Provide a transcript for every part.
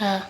હા.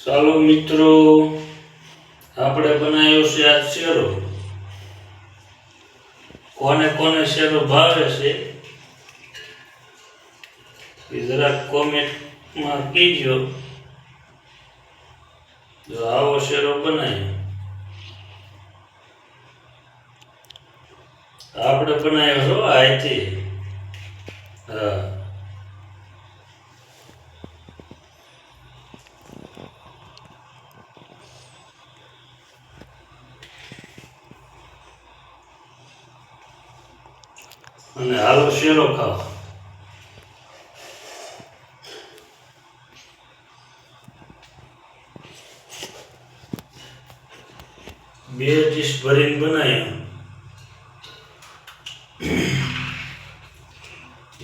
ચાલો મિત્રો, આપણે બનાવ્યો છે આ શેરો. કોને કોને શેરો ભાવે છે એ જરાક કોમેન્ટમાં કહેજો. જો આવો શેરો બનાવ્યો, આપણે બનાવ્યો છો આથી. હા, અને હાલો શેરો ખાઓ. બે ડીશ ભરીને બનાવ્યો.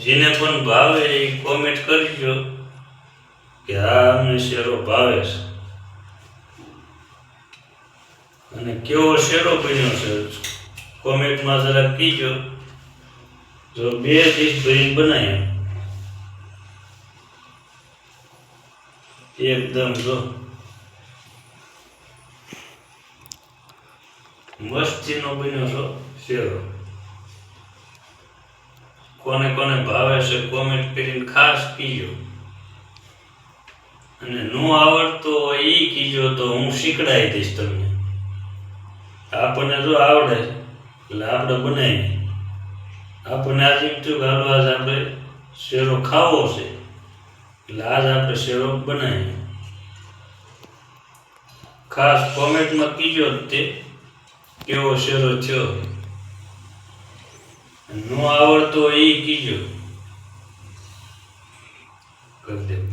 જેને પણ ભાવે એ કોમેન્ટ કરજો કે હા અમને શેરો ભાવે છે, અને કેવો શેરો બન્યો છે કોમેન્ટમાં જરા કહેજો. જો બે ડીશ ભરીને બનાવ્યો એકદમ જો મસ્તીનો બન્યો છો શેરો. કોને કોને ભાવે છે કોમેન્ટ કરીને ખાસ કીજો, અને નો આવડતો હોય એ કીજો તો હું શીખડાવી દઈશ તમને. આપણને જો આવડે એટલે આપણે બનાવીએ. આપણને આજ એમ થયું કે હાલો આજ આપણે શેરો ખાવો છે એટલે આજ આપણે શેરો બનાવીએ. ખાસ કોમેન્ટમાં કીજો તે કેવો શેરો થયો. નો આવડતો હોય એ કીજો. કરી દે.